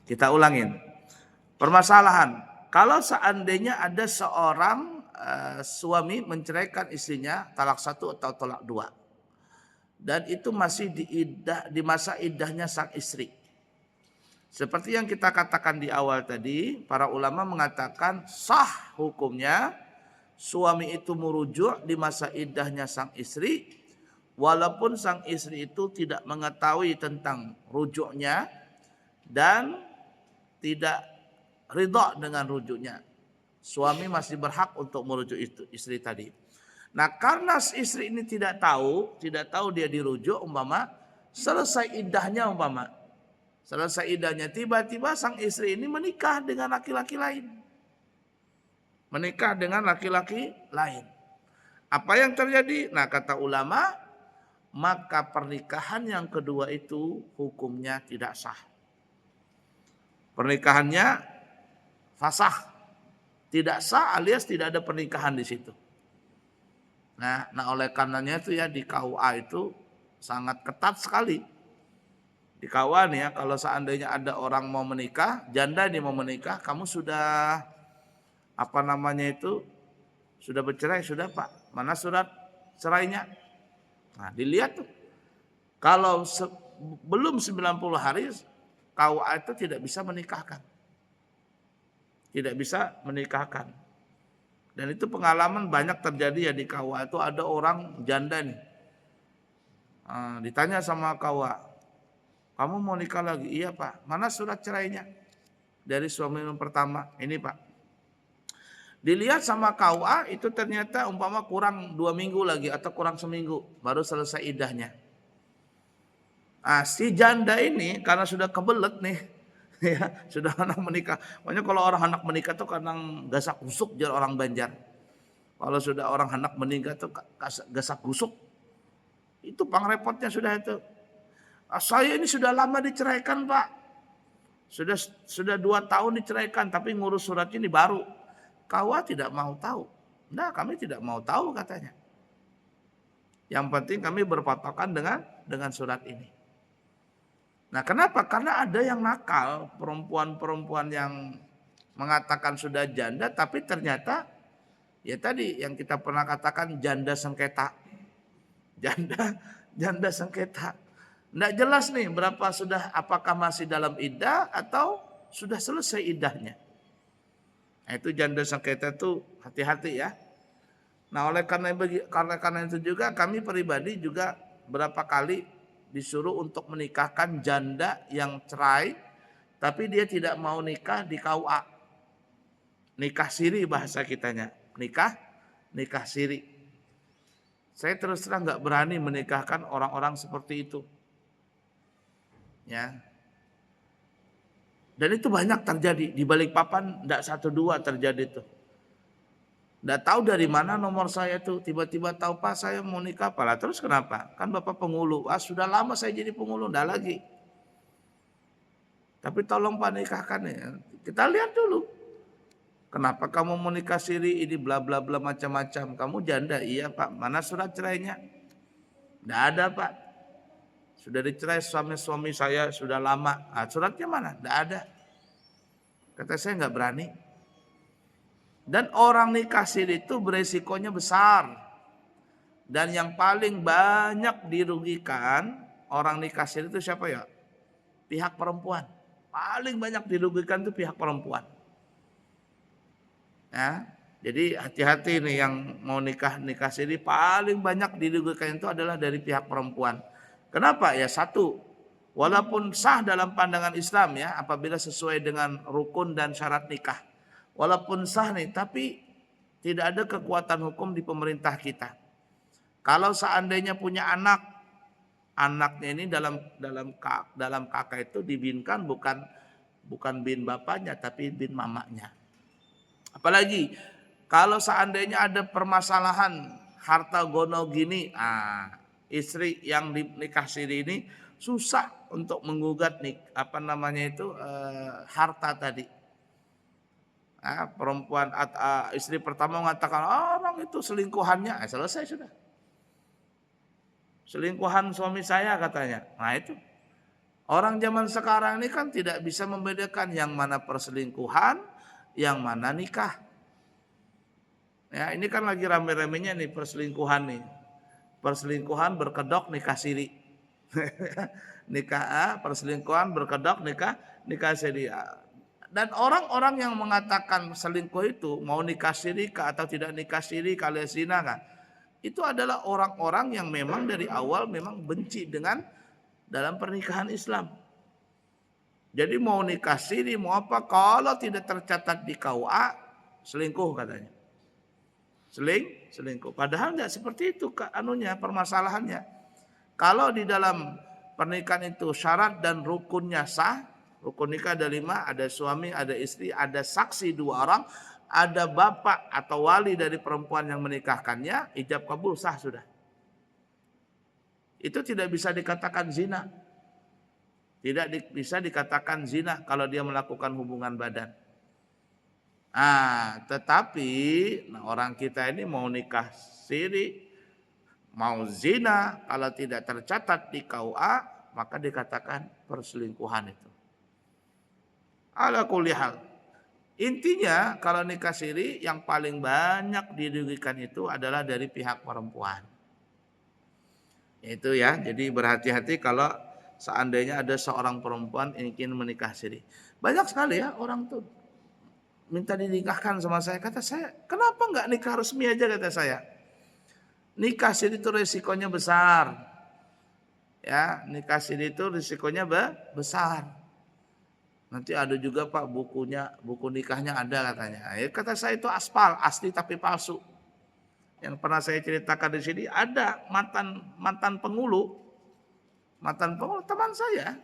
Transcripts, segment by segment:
Kita ulangin. Permasalahan, kalau seandainya ada seorang suami menceraikan istrinya talak 1 atau talak 2, dan itu masih di masa iddahnya sang istri. Seperti yang kita katakan di awal tadi, para ulama mengatakan sah hukumnya suami itu merujuk di masa iddahnya sang istri, walaupun sang istri itu tidak mengetahui tentang rujuknya dan tidak ridha dengan rujuknya. Suami masih berhak untuk merujuk istri tadi. Nah, karena istri ini tidak tahu dia dirujuk, selesai iddahnya, selesai iddahnya, tiba-tiba sang istri ini menikah dengan laki-laki lain. Apa yang terjadi? Nah, kata ulama, maka pernikahan yang kedua itu hukumnya tidak sah. Pernikahannya fasah. Tidak sah alias tidak ada pernikahan di situ. Nah, oleh karenanya itu ya di KUA itu sangat ketat sekali. Di KUA nih ya, kalau seandainya ada orang mau menikah, janda nih mau menikah, kamu sudah sudah bercerai, sudah Pak, mana surat cerainya? Nah, dilihat tuh. Kalau belum 90 hari, KUA itu tidak bisa menikahkan. Tidak bisa menikahkan. Dan itu pengalaman banyak terjadi ya di KUA itu, ada orang janda nih. Ditanya sama KUA, kamu mau nikah lagi? Iya Pak. Mana surat cerainya? Dari suami yang pertama. Ini Pak. Dilihat sama KUA itu ternyata umpama kurang 2 minggu lagi atau kurang seminggu baru selesai iddahnya. Si janda ini karena sudah kebelet nih, ya sudah anak menikah. Makanya kalau orang anak menikah tuh kadang gasak kusuk jar orang Banjar. Kalau sudah orang anak meninggal tuh gasak kusuk. Itu pangrepotnya sudah itu. Saya ini sudah lama diceraikan Pak. Sudah 2 tahun diceraikan tapi ngurus surat ini baru. KUA tidak mau tahu. Nah, kami tidak mau tahu katanya. Yang penting kami berpatokan dengan surat ini. Nah, kenapa? Karena ada yang nakal, perempuan-perempuan yang mengatakan sudah janda tapi ternyata ya tadi yang kita pernah katakan janda sengketa. Janda sengketa. Enggak jelas nih apakah masih dalam iddah atau sudah selesai iddahnya. Nah, itu janda sengketa itu hati-hati ya. Nah, karena itu juga kami pribadi juga berapa kali disuruh untuk menikahkan janda yang cerai tapi dia tidak mau nikah di KUA. Nikah siri bahasa kitanya. Nikah siri. Saya terus terang enggak berani menikahkan orang-orang seperti itu. Ya. Dan itu banyak terjadi di Balikpapan, enggak 1-2 terjadi tuh. Enggak tahu dari mana nomor saya tuh, tiba-tiba tahu Pak saya mau nikah Pak. Terus kenapa? Kan Bapak pengulu. Sudah lama saya jadi pengulu, enggak lagi. Tapi tolong Pak nikahkan ya. Kita lihat dulu. Kenapa kamu mau nikah siri ini bla bla bla macam-macam. Kamu janda? Iya Pak. Mana surat cerainya? Enggak ada Pak. Sudah dicerai suami saya sudah lama. Suratnya mana? Enggak ada. Kata saya enggak berani. Dan orang nikah siri itu beresikonya besar. Dan yang paling banyak dirugikan orang nikah siri itu siapa ya? Pihak perempuan. Paling banyak dirugikan itu pihak perempuan. Ya, jadi hati-hati nih yang mau nikah siri, paling banyak dirugikan itu adalah dari pihak perempuan. Kenapa? Ya satu, walaupun sah dalam pandangan Islam ya apabila sesuai dengan rukun dan syarat nikah. Walaupun sah nih, tapi tidak ada kekuatan hukum di pemerintah kita. Kalau seandainya punya anaknya ini dalam kakak itu dibinkan bukan bin bapaknya tapi bin mamanya. Apalagi kalau seandainya ada permasalahan harta gono gini, istri yang nikah siri ini susah untuk menggugat harta tadi. Perempuan istri pertama mengatakan orang itu selingkuhannya, selesai sudah. Selingkuhan suami saya katanya. Nah itu Orang zaman sekarang ini kan tidak bisa membedakan yang mana perselingkuhan, yang mana nikah. Ya, ini kan lagi rame-ramenya nih perselingkuhan nih. Perselingkuhan berkedok nikah siri. Perselingkuhan berkedok nikah siri. Dan orang-orang yang mengatakan selingkuh itu mau nikah siri atau tidak nikah siri alias zina kan, itu adalah orang-orang yang memang dari awal memang benci dengan dalam pernikahan Islam. Jadi mau nikah siri mau apa, kalau tidak tercatat di KUA selingkuh katanya. Selingkuh. Padahal nggak seperti itu permasalahannya. Kalau di dalam pernikahan itu syarat dan rukunnya sah, rukun nikah ada 5, ada suami, ada istri, ada saksi 2 orang, ada bapak atau wali dari perempuan yang menikahkannya, ijab kabul sah sudah. Itu tidak bisa dikatakan zina. Tidak bisa dikatakan zina kalau dia melakukan hubungan badan. Tetapi orang kita ini mau nikah siri, mau zina, kalau tidak tercatat di KUA, maka dikatakan perselingkuhan itu. Ala kulli hal. Intinya kalau nikah siri yang paling banyak dirugikan itu adalah dari pihak perempuan. Itu ya, jadi berhati-hati kalau seandainya ada seorang perempuan ingin menikah siri. Banyak sekali ya orang tuh minta dinikahkan sama saya. Kata saya, kenapa nggak nikah resmi aja, kata saya. Nikah siri itu risikonya besar. Ya, nikah siri itu risikonya besar. Nanti ada juga Pak buku nikahnya ada katanya. Ya, kata saya itu aspal, asli tapi palsu. Yang pernah saya ceritakan di sini ada mantan penghulu teman saya.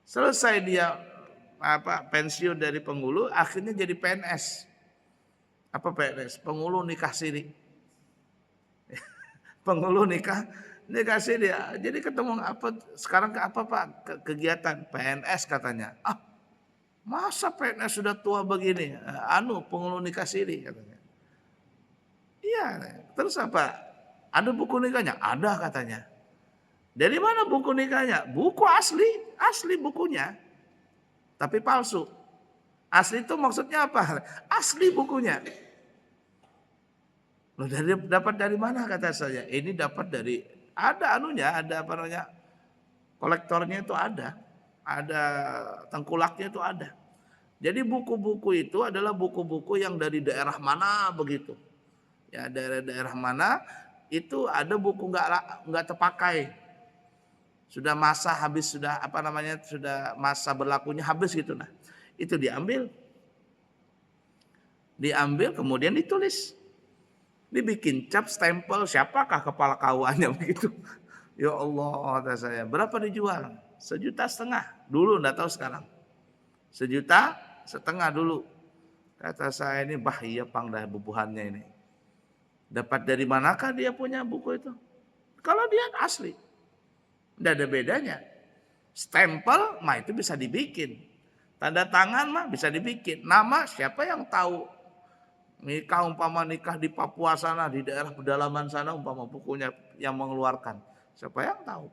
Selesai dia pensiun dari penghulu, akhirnya jadi PNS. Apa PNS? Penghulu nikah siri. Penghulu nikah siri. Jadi ketemu sekarang Pak kegiatan PNS katanya. Masa PNS sudah tua begini? Penghulu nikah siri katanya. Iya, terus apa? Ada buku nikahnya? Ada katanya. Dari mana buku nikahnya? Buku asli bukunya. Tapi palsu. Asli itu maksudnya apa? Asli bukunya. Loh, dapat dari mana, kata saya? Ini dapat dari ada kolektornya itu ada tengkulaknya itu ada. Jadi buku-buku itu adalah buku-buku yang dari daerah mana begitu. Ya, daerah mana itu ada buku nggak terpakai. Sudah masa habis, sudah masa berlakunya habis gitu. Nah, itu diambil kemudian ditulis, dibikin cap stempel, siapakah kepala KUA-nya begitu. Ya Allah, kata saya, berapa dijual? 1,5 juta dulu, enggak tahu sekarang. 1,5 juta dulu. Kata saya, ini bahaya dah bubuhannya ini. Dapat dari manakah dia punya buku itu? Kalau dia asli, tidak ada bedanya. Stempel mah itu bisa dibikin. Tanda tangan mah bisa dibikin. Nama siapa yang tahu? Nikah di Papua sana, di daerah pedalaman sana, umpama bukunya yang mengeluarkan. Siapa yang tahu?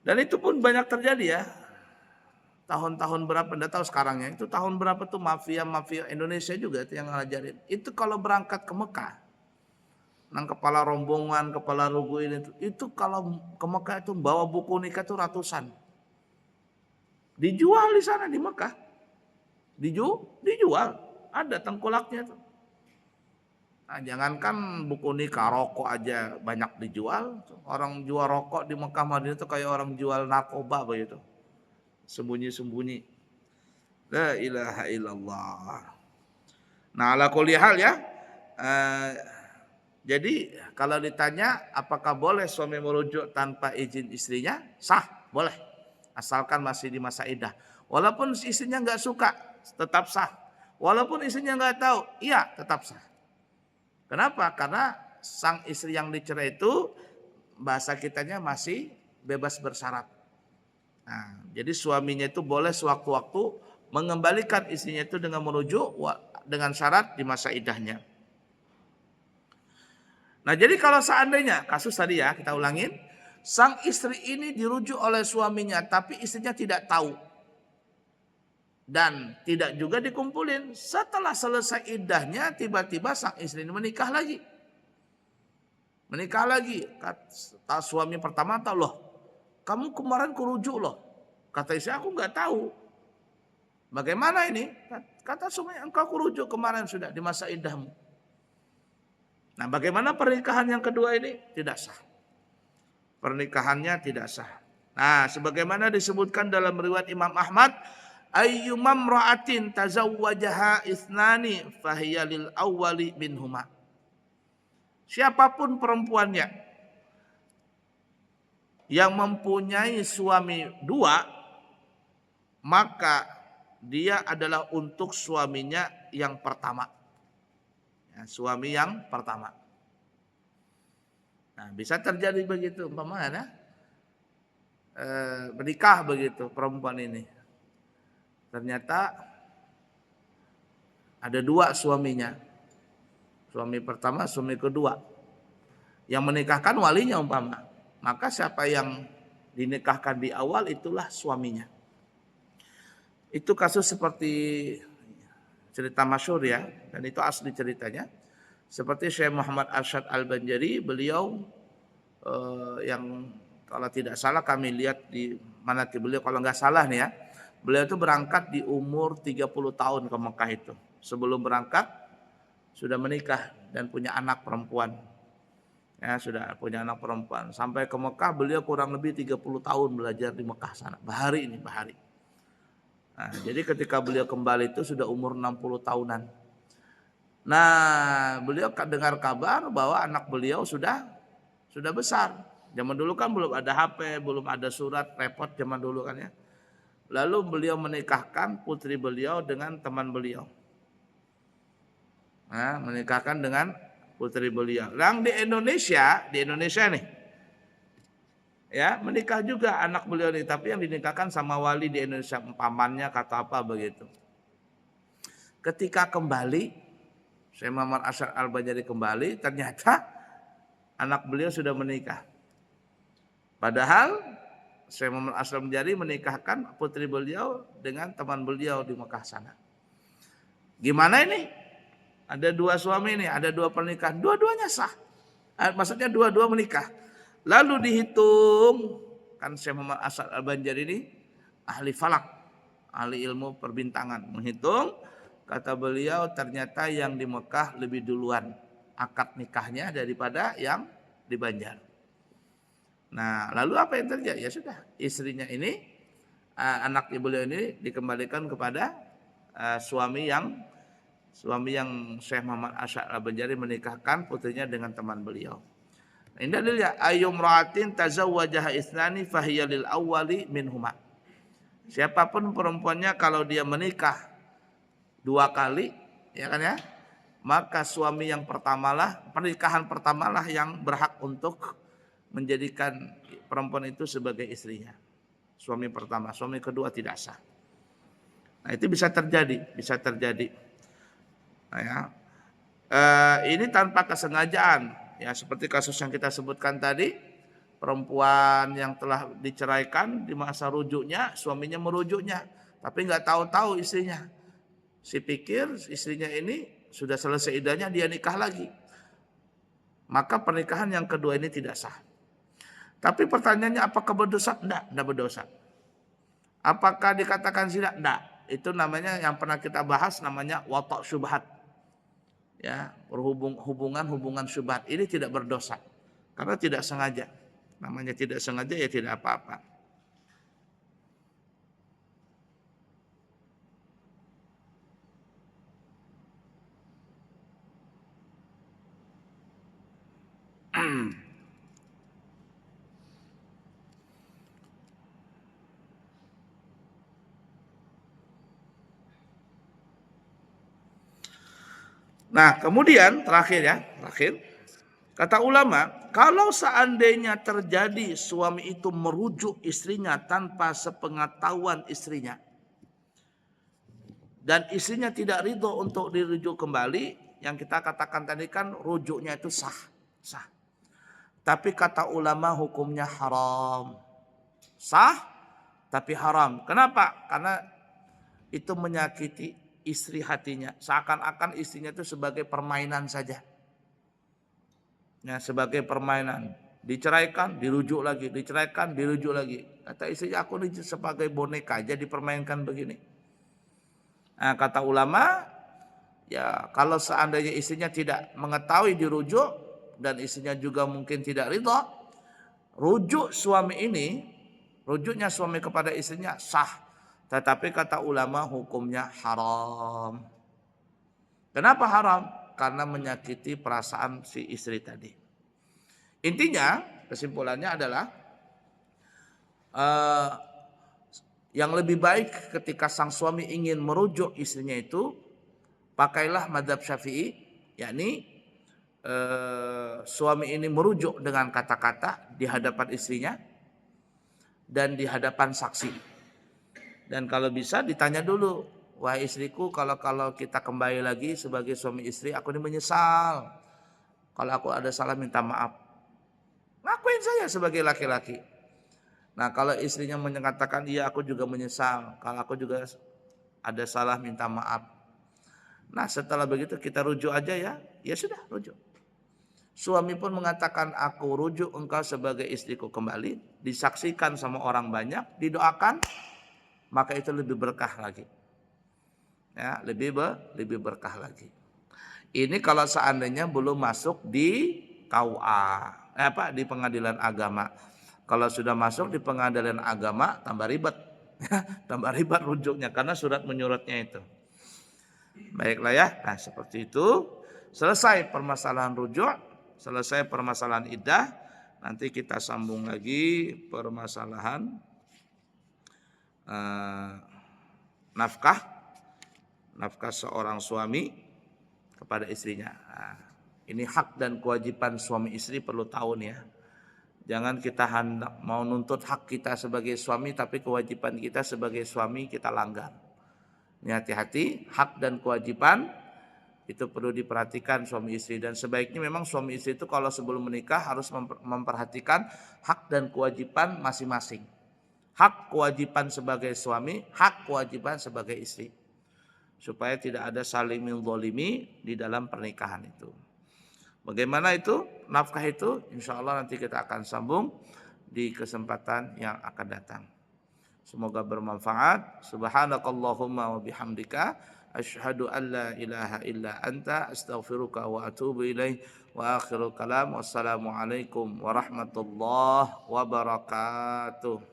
Dan itu pun banyak terjadi ya. Tahun-tahun berapa, enggak tahu sekarangnya. Itu tahun berapa tuh mafia Indonesia juga itu yang ngajarin. Itu kalau berangkat ke Mekah, kepala rombongan, kepala rugu itu kalau ke Mekah itu bawa buku nikah itu ratusan. Dijual di sana di Mekah. Dijual. Ada tengkulaknya tuh. Nah, jangankan buku nikah, rokok aja banyak dijual. Orang jual rokok di Mekah Madinah itu kayak orang jual narkoba begitu. Sembunyi-sembunyi. La ilaha illallah. Nah, ala kulli hal ya. Jadi kalau ditanya apakah boleh suami merujuk tanpa izin istrinya? Sah, boleh. Asalkan masih di masa iddah. Walaupun istrinya nggak suka, tetap sah. Walaupun istrinya nggak tahu, iya tetap sah. Kenapa? Karena sang istri yang dicerai itu bahasa kitanya masih bebas bersyarat. Nah, jadi suaminya itu boleh sewaktu-waktu mengembalikan istrinya itu dengan merujuk dengan syarat di masa iddahnya. Nah, jadi kalau seandainya kasus tadi ya kita ulangin, Sang istri ini dirujuk oleh suaminya, tapi istrinya tidak tahu. Dan tidak juga dikumpulin. Setelah selesai iddahnya, tiba-tiba sang istri ini menikah lagi. Menikah lagi. Kata suami pertama, tahu loh, kamu kemarin kurujuk loh. Kata istri, aku nggak tahu. Bagaimana ini? Kata suami, engkau kurujuk kemarin sudah di masa iddahmu. Nah, bagaimana pernikahan yang kedua ini? Tidak sah. Pernikahannya tidak sah. Nah, sebagaimana disebutkan dalam riwayat Imam Ahmad, ayyumam ra'atin tazawwajaha ithnani fahiya lil awwali minhuma. Siapapun perempuannya yang mempunyai suami dua, maka dia adalah untuk suaminya yang pertama. Ya, suami yang pertama. Nah, bisa terjadi begitu umpamanya menikah begitu perempuan ini. Ternyata ada dua suaminya. Suami pertama, suami kedua. Yang menikahkan walinya umpama. Maka siapa yang dinikahkan di awal itulah suaminya. Itu kasus seperti cerita masyhur ya, dan itu asli ceritanya. Seperti Syekh Muhammad Arsyad Al-Banjari, beliau yang kalau tidak salah kami lihat di manaqib beliau, kalau nggak salah nih ya, beliau itu berangkat di umur 30 tahun ke Mekah itu. Sebelum berangkat sudah menikah dan punya anak perempuan. Ya, sudah punya anak perempuan. Sampai ke Mekah beliau kurang lebih 30 tahun belajar di Mekah sana. Bahari. Nah, jadi ketika beliau kembali itu sudah umur 60 tahunan. Nah, beliau dengar kabar bahwa anak beliau sudah besar. Zaman dulu kan belum ada HP, belum ada surat, repot zaman dulu kan ya. Lalu beliau menikahkan putri beliau dengan teman beliau. Nah, menikahkan dengan putri beliau. Yang di Indonesia nih, ya menikah juga anak beliau nih, tapi yang dinikahkan sama wali di Indonesia, pamannya kata apa begitu. Ketika kembali, Syekh Muhammad Arsyad Al-Banjari kembali, ternyata anak beliau sudah menikah. Padahal Syekh Muhammad Arsyad Al-Banjari menikahkan putri beliau dengan teman beliau di Mekah sana. Gimana ini? Ada dua suami ini, ada dua pernikahan, dua-duanya sah. Maksudnya dua-dua menikah. Lalu dihitung, kan Syekh Muhammad Arsyad Al-Banjari ini ahli falak, ahli ilmu perbintangan. Menghitung, kata beliau ternyata yang di Mekah lebih duluan akad nikahnya daripada yang di Banjar. Nah, lalu apa yang terjadi? Ya sudah, istrinya ini, anak beliau ini dikembalikan kepada suami yang Syekh Muhammad Arsyad Al-Banjari menikahkan putrinya dengan teman beliau. Ini dalilnya ayyum ra'atin tazawwajaha ithnani fahiya lil awwali minhuma. Siapapun perempuannya kalau dia menikah dua kali, ya kan ya, maka suami yang pertamalah, pernikahan pertamalah yang berhak untuk menjadikan perempuan itu sebagai istrinya. Suami pertama, suami kedua tidak sah. Nah, itu bisa terjadi. Nah, ya. Ini tanpa kesengajaan. Ya, seperti kasus yang kita sebutkan tadi, perempuan yang telah diceraikan di masa rujuknya, suaminya merujuknya, tapi nggak tahu istrinya. Si pikir istrinya ini sudah selesai iddahnya, dia nikah lagi. Maka pernikahan yang kedua ini tidak sah. Tapi pertanyaannya, apakah berdosa? Enggak berdosa. Apakah dikatakan zina? Enggak. Itu namanya yang pernah kita bahas, namanya watak syubhat. Ya, hubungan syubhat ini tidak berdosa karena tidak sengaja. Namanya tidak sengaja ya tidak apa-apa. Nah, kemudian terakhir kata ulama, kalau seandainya terjadi suami itu merujuk istrinya tanpa sepengetahuan istrinya, dan istrinya tidak ridho untuk dirujuk kembali, yang kita katakan tadi kan rujuknya itu sah. Tapi kata ulama hukumnya haram. Sah tapi haram. Kenapa? Karena itu menyakiti istri hatinya. Seakan-akan istrinya itu sebagai permainan saja. Ya, sebagai permainan. Diceraikan, dirujuk lagi, diceraikan, dirujuk lagi. Kata istrinya, aku ini sebagai boneka aja dipermainkan begini. Nah, kata ulama, ya kalau seandainya istrinya tidak mengetahui dirujuk dan istrinya juga mungkin tidak ridha, rujuknya suami kepada istrinya sah. Tetapi kata ulama hukumnya haram. Kenapa haram? Karena menyakiti perasaan si istri tadi. Intinya, kesimpulannya adalah yang lebih baik ketika sang suami ingin merujuk istrinya itu, pakailah mazhab Syafi'i, yakni suami ini merujuk dengan kata-kata di hadapan istrinya dan di hadapan saksi. Dan kalau bisa ditanya dulu, wahai istriku, kalau kita kembali lagi sebagai suami istri, aku ini menyesal. Kalau aku ada salah minta maaf. Ngakuin saya sebagai laki-laki. Nah kalau istrinya mengatakan iya aku juga menyesal, kalau aku juga ada salah minta maaf. Nah setelah begitu kita rujuk aja ya, ya sudah rujuk. Suami pun mengatakan aku rujuk engkau sebagai istriku kembali, disaksikan sama orang banyak, didoakan, maka itu lebih berkah lagi. Ya, lebih berkah lagi. Ini kalau seandainya belum masuk di KUA, di pengadilan agama. Kalau sudah masuk di pengadilan agama tambah ribet. Tambah ribet rujuknya karena surat menyuratnya itu. Baiklah ya. Nah, seperti itu. Selesai permasalahan rujuk, selesai permasalahan iddah. Nanti kita sambung lagi permasalahan nafkah seorang suami kepada istrinya. Nah, ini hak dan kewajiban suami istri perlu tahu nih ya. Jangan kita hendak mau nuntut hak kita sebagai suami tapi kewajiban kita sebagai suami kita langgar. Ini hati-hati, hak dan kewajiban itu perlu diperhatikan suami istri, dan sebaiknya memang suami istri itu kalau sebelum menikah harus memperhatikan hak dan kewajiban masing-masing. Hak kewajiban sebagai suami, hak kewajiban sebagai istri. Supaya tidak ada saling menzalimi di dalam pernikahan itu. Bagaimana itu nafkah itu? Insya Allah nanti kita akan sambung di kesempatan yang akan datang. Semoga bermanfaat. Subhanakallahumma wa bihamdika asyhadu an la ilaha illa anta astaghfiruka wa atubu ilaih. Wa akhirul kalam wassalamualaikum warahmatullahi wabarakatuh.